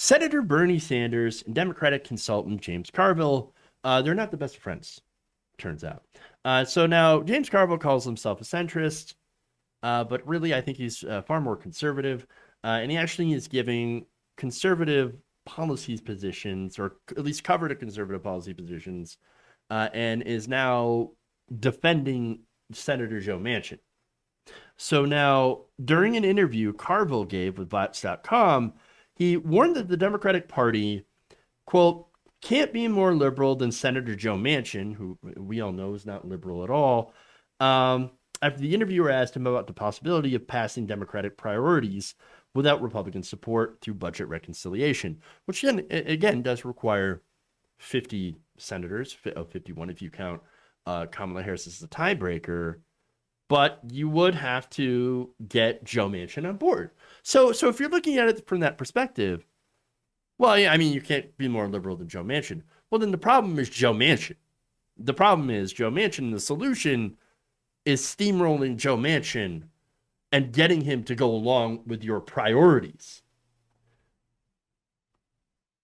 Senator Bernie Sanders and Democratic consultant James Carville, they're not the best of friends, turns out. So now James Carville calls himself a centrist, but really I think he's far more conservative. And he actually is giving conservative policies positions, or at least covered a conservative policy positions, and is now defending Senator Joe Manchin. So now, during an interview Carville gave with Vox.com, he warned that the Democratic Party, quote, can't be more liberal than Senator Joe Manchin, who we all know is not liberal at all. After the interviewer asked him about the possibility of passing Democratic priorities without Republican support through budget reconciliation, which then, again, does require 50 senators, 51 if you count Kamala Harris as the tiebreaker, but you would have to get Joe Manchin on board. So if you're looking at it from that perspective, well, yeah, I mean, you can't be more liberal than Joe Manchin. Well, then the problem is Joe Manchin. The problem is Joe Manchin. The solution is steamrolling Joe Manchin and getting him to go along with your priorities.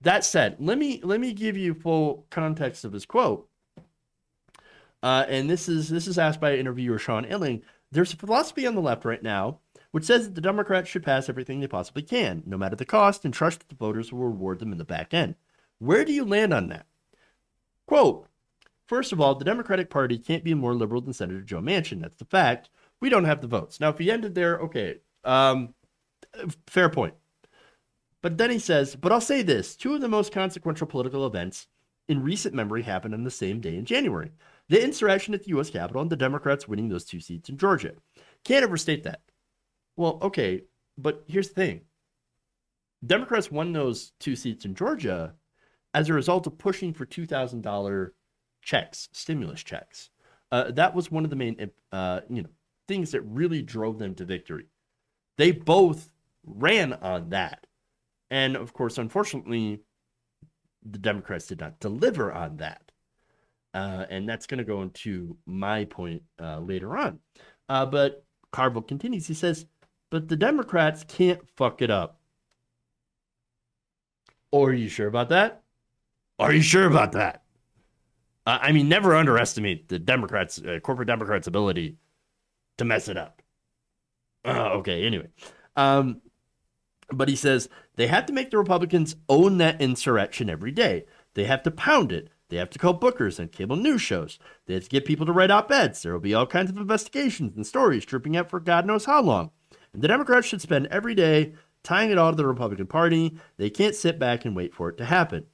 That said, let me give you full context of his quote. And this is asked by interviewer Sean Illing. There's a philosophy on the left right now which says that the Democrats should pass everything they possibly can, no matter the cost, and trust that the voters will reward them in the back end. Where do you land on that? Quote, first of all, the Democratic Party can't be more liberal than Senator Joe Manchin. That's the fact. We don't have the votes. Now, if he ended there, okay, fair point. But then he says, but I'll say this. Two of the most consequential political events in recent memory happened on the same day in January. The insurrection at the U.S. Capitol and the Democrats winning those two seats in Georgia. Can't overstate that. Well, okay, but here's the thing. Democrats won those two seats in Georgia as a result of pushing for $2,000 checks, stimulus checks. That was one of the main things that really drove them to victory. They both ran on that. And of course, unfortunately, the Democrats did not deliver on that. And that's going to go into my point later on. But Carville continues. He says, but the Democrats can't fuck it up. Or are you sure about that? Are you sure about that? I mean, never underestimate the Democrats, corporate Democrats' ability to mess it up. Okay, anyway. But he says they have to make the Republicans own that insurrection every day. They have to pound it. They have to call bookers and cable news shows. They have to get people to write op-eds. There will be all kinds of investigations and stories dripping out for God knows how long. And the Democrats should spend every day tying it all to the Republican Party. They can't sit back and wait for it to happen.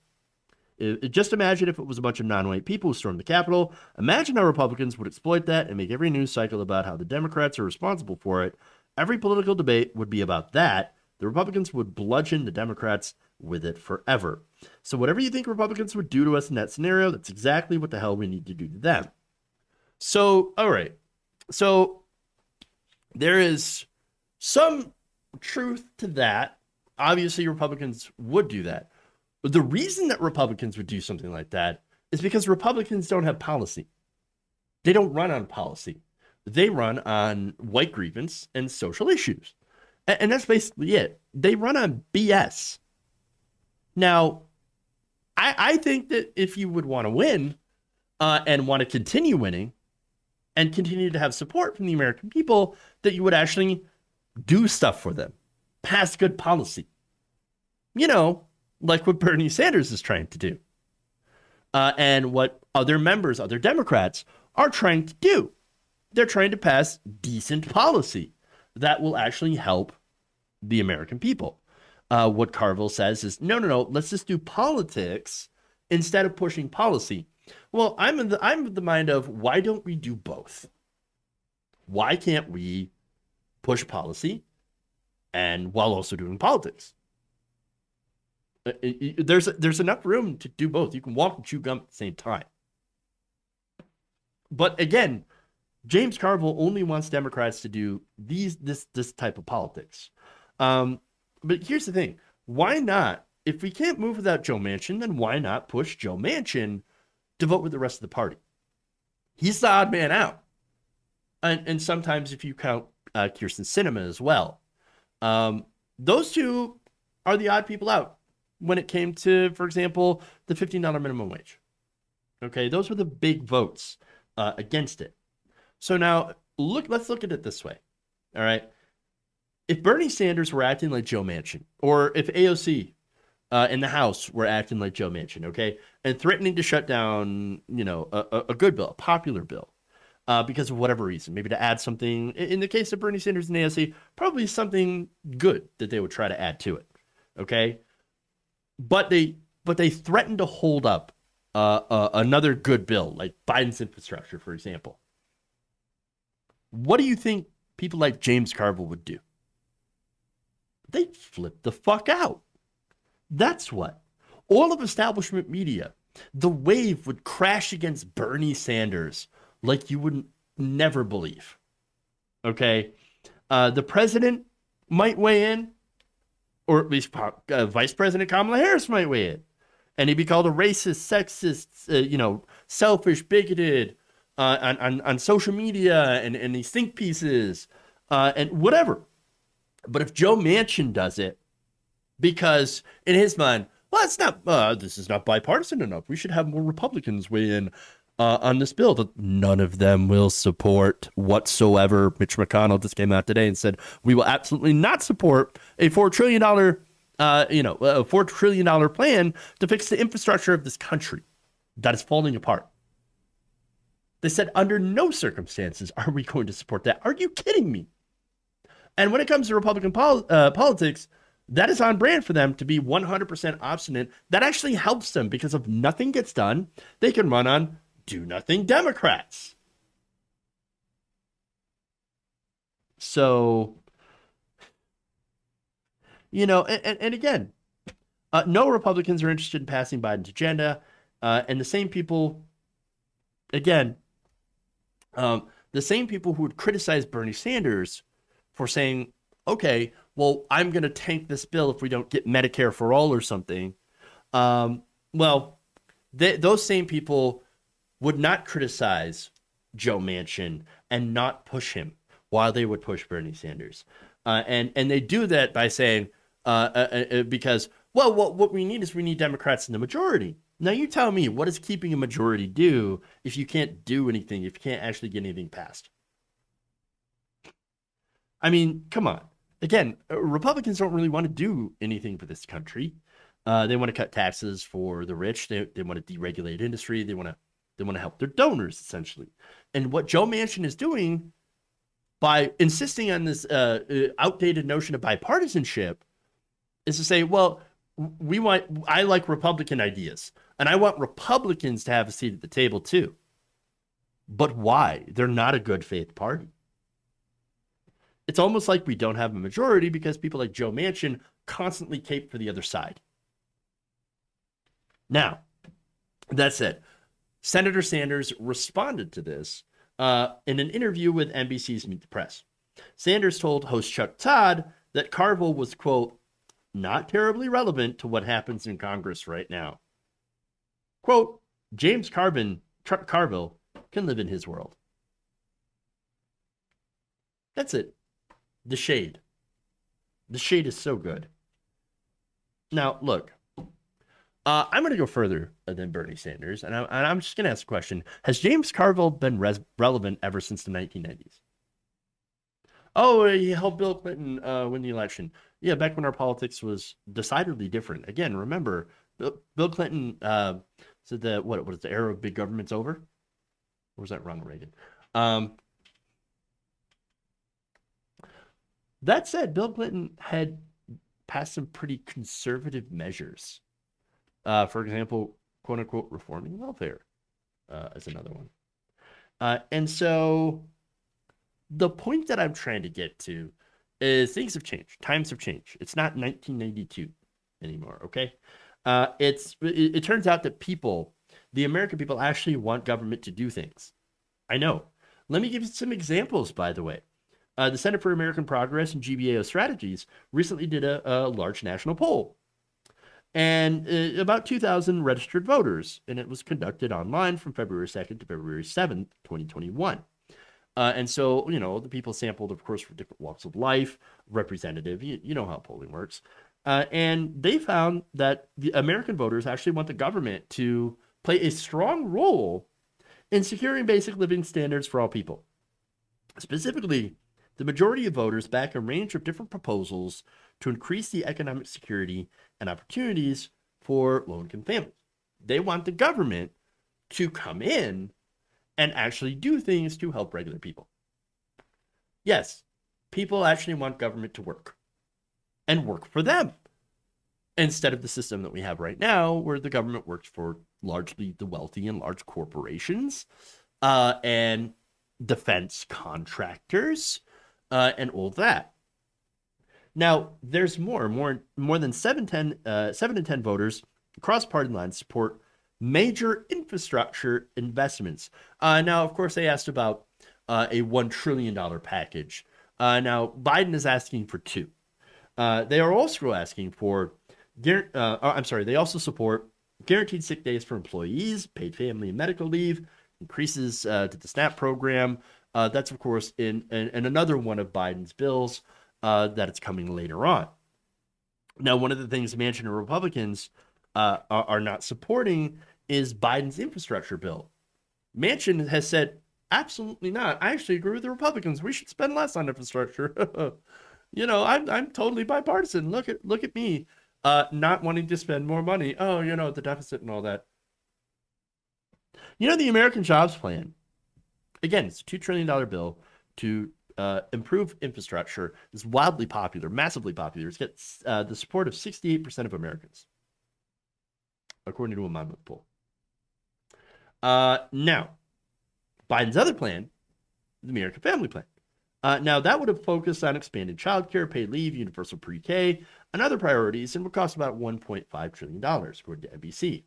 Just imagine if it was a bunch of non-white people who stormed the Capitol. Imagine how Republicans would exploit that and make every news cycle about how the Democrats are responsible for it. Every political debate would be about that. The Republicans would bludgeon the Democrats with it forever. So whatever you think Republicans would do to us in that scenario, that's exactly what the hell we need to do to them. So, all right. So there is some truth to that. Obviously, Republicans would do that. But the reason that Republicans would do something like that is because Republicans don't have policy. They don't run on policy. They run on white grievance and social issues. And that's basically it. They run on BS. Now, I think that if you would want to win and want to continue winning and continue to have support from the American people, that you would actually do stuff for them, pass good policy. You know, like what Bernie Sanders is trying to do. And what other members, other Democrats are trying to do. They're trying to pass decent policy that will actually help the American people. What Carville says is, no, let's just do politics instead of pushing policy. Well, I'm of the mind of, why don't we do both? Why can't we push policy and while also doing politics? There's enough room to do both. You can walk and chew gum at the same time. But again, James Carville only wants Democrats to do this type of politics. But here's the thing. Why not? If we can't move without Joe Manchin, then why not push Joe Manchin to vote with the rest of the party? He's the odd man out. And sometimes if you count Kyrsten Sinema as well. Those two are the odd people out. when it came to, for example, the $15 minimum wage. Okay, those were the big votes against it. So now let's look at it this way. All right. If Bernie Sanders were acting like Joe Manchin, or if AOC in the House were acting like Joe Manchin, okay, and threatening to shut down, a good bill, a popular bill, because of whatever reason, maybe to add something. In the case of Bernie Sanders and AOC, probably something good that they would try to add to it, okay. But they threatened to hold up another good bill, like Biden's infrastructure, for example. What do you think people like James Carville would do? They'd flip the fuck out. That's what. All of establishment media, the wave would crash against Bernie Sanders like you would never believe. Okay? The president might weigh in, or at least Vice President Kamala Harris might weigh in. And he'd be called a racist, sexist, selfish, bigoted on social media and these think pieces and whatever. But if Joe Manchin does it, because in his mind, well, it's not. This is not bipartisan enough. We should have more Republicans weigh in on this bill that none of them will support whatsoever. Mitch McConnell just came out today and said we will absolutely not support a $4 trillion, a $4 trillion plan to fix the infrastructure of this country that is falling apart. They said under no circumstances are we going to support that. Are you kidding me? And when it comes to Republican politics, that is on brand for them to be 100% obstinate. That actually helps them because if nothing gets done, they can run on do-nothing Democrats. So, and again, no Republicans are interested in passing Biden's agenda. And the same people, again, the same people who would criticize Bernie Sanders for saying, okay, well, I'm going to tank this bill if we don't get Medicare for all or something. Those same people would not criticize Joe Manchin and not push him while they would push Bernie Sanders. And they do that by saying, because, what we need Democrats in the majority. Now, you tell me, what does keeping a majority do if you can't do anything, if you can't actually get anything passed? I mean, come on. Again, Republicans don't really want to do anything for this country. They want to cut taxes for the rich. They want to deregulate industry. They want to help their donors, essentially. And what Joe Manchin is doing by insisting on this outdated notion of bipartisanship is to say, well, I like Republican ideas, and I want Republicans to have a seat at the table too. But why? They're not a good faith party. It's almost like we don't have a majority because people like Joe Manchin constantly cape for the other side. Now, that said, Senator Sanders responded to this in an interview with NBC's Meet the Press. Sanders told host Chuck Todd that Carville was, quote, not terribly relevant to what happens in Congress right now. Quote, James Chuck Carville can live in his world. That's it. The shade. The shade is so good. Now, look, I'm going to go further than Bernie Sanders, and I'm just going to ask a question. Has James Carville been relevant ever since the 1990s? Oh, he helped Bill Clinton win the election. Yeah, back when our politics was decidedly different. Again, remember, Bill Clinton said that, what was the era of big government's over? Or was that Ronald Reagan? That said, Bill Clinton had passed some pretty conservative measures. For example, quote unquote, reforming welfare is another one. And so the point that I'm trying to get to is things have changed. Times have changed. It's not 1992 anymore, okay? It turns out that the American people actually want government to do things. I know. Let me give you some examples, by the way. The Center for American Progress and GBAO Strategies recently did a large national poll. And about 2,000 registered voters. And it was conducted online from February 2nd to February 7th, 2021. And so, the people sampled, of course, from different walks of life, representative. You know how polling works. And they found that the American voters actually want the government to play a strong role in securing basic living standards for all people. Specifically, the majority of voters back a range of different proposals to increase the economic security and opportunities for low-income families. They want the government to come in and actually do things to help regular people. Yes, people actually want government to work and work for them instead of the system that we have right now where the government works for largely the wealthy and large corporations and defense contractors and all that. Now, there's more than 7 to 10 voters across party lines support major infrastructure investments. Now, of course, they asked about a $1 trillion package. Now, Biden is asking for 2. They are also asking for, they also support guaranteed sick days for employees, paid family and medical leave, increases to the SNAP program. That's, of course, in another one of Biden's bills that it's coming later on. Now, one of the things Manchin and Republicans are not supporting is Biden's infrastructure bill. Manchin has said, absolutely not. I actually agree with the Republicans. We should spend less on infrastructure. I'm totally bipartisan. Look at me, not wanting to spend more money. Oh, the deficit and all that. The American Jobs Plan, again, it's a $2 trillion bill to improve infrastructure. It's wildly popular, massively popular. It's got the support of 68% of Americans, according to a Monmouth poll. Now, Biden's other plan, the American Family Plan. Now, that would have focused on expanded childcare, paid leave, universal pre-K, and other priorities, and would cost about $1.5 trillion, according to NBC.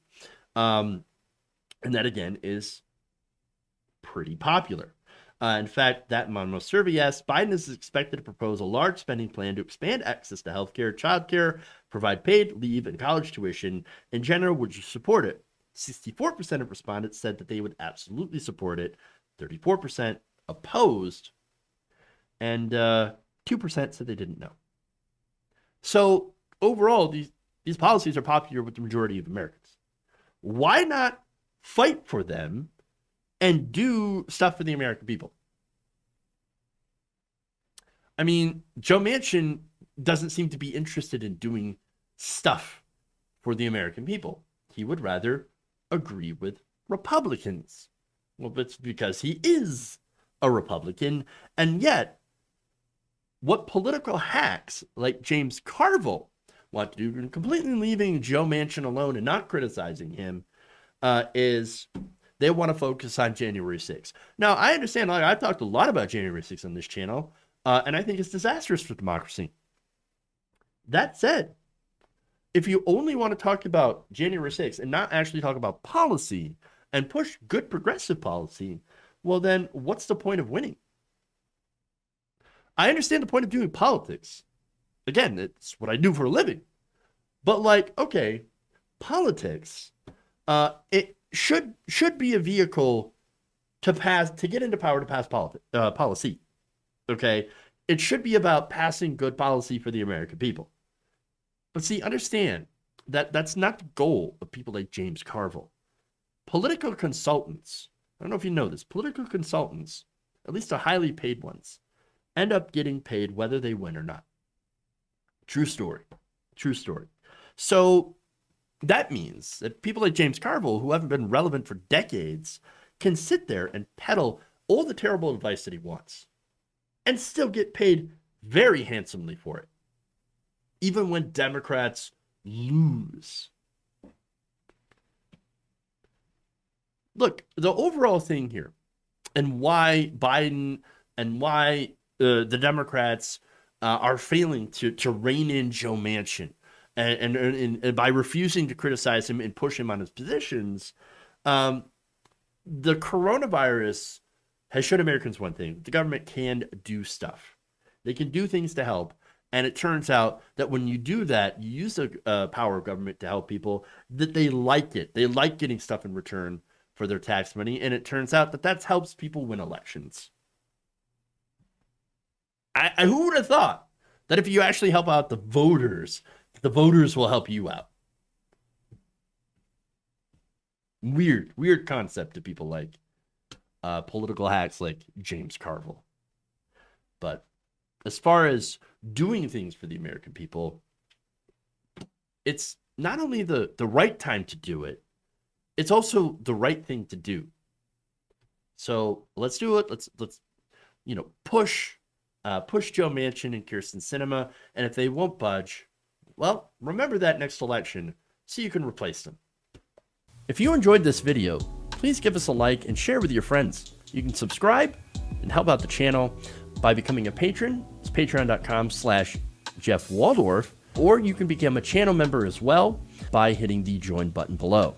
And that, again, is pretty popular. In fact, that Monmouth survey asks, Biden is expected to propose a large spending plan to expand access to healthcare, childcare, provide paid leave, and college tuition. In general, would you support it? 64% of respondents said that they would absolutely support it. 34% opposed. And 2% said they didn't know. So overall, these policies are popular with the majority of Americans. Why not fight for them and do stuff for the American people? I mean, Joe Manchin doesn't seem to be interested in doing stuff for the American people. He would rather agree with Republicans. Well, it's because he is a Republican, and yet what political hacks like James Carville want to do, completely leaving Joe Manchin alone and not criticizing him, is they want to focus on January 6th. Now, I understand, I've talked a lot about January 6th on this channel, and I think it's disastrous for democracy. That said, if you only want to talk about January 6th and not actually talk about policy and push good progressive policy, well, then what's the point of winning? I understand the point of doing politics. Again, it's what I do for a living. But okay, politics, it should be a vehicle to get into power to pass policy. Okay, it should be about passing good policy for the American people. But see, understand that that's not the goal of people like James Carville. Political consultants, I don't know if you know this, political consultants, at least the highly paid ones, end up getting paid whether they win or not. True story. True story. So that means that people like James Carville, who haven't been relevant for decades, can sit there and peddle all the terrible advice that he wants and still get paid very handsomely for it, even when Democrats lose. Look, the overall thing here and why Biden and why the Democrats are failing to rein in Joe Manchin and by refusing to criticize him and push him on his positions, the coronavirus has shown Americans one thing. The government can do stuff. They can do things to help. And it turns out that when you do that, you use the power of government to help people, that they like it. They like getting stuff in return for their tax money. And it turns out that helps people win elections. Who would have thought that if you actually help out the voters The voters will help you out. Weird concept to people like political hacks like James Carville. But as far as doing things for the American people, it's not only the right time to do it, it's also the right thing to do. So let's do it. Let's push Joe Manchin and Kirsten Sinema. And if they won't budge, well, remember that next election so you can replace them. If you enjoyed this video, please give us a like and share with your friends. You can subscribe and help out the channel by becoming a patron. It's patreon.com/Jeff Waldorf, or you can become a channel member as well by hitting the join button below.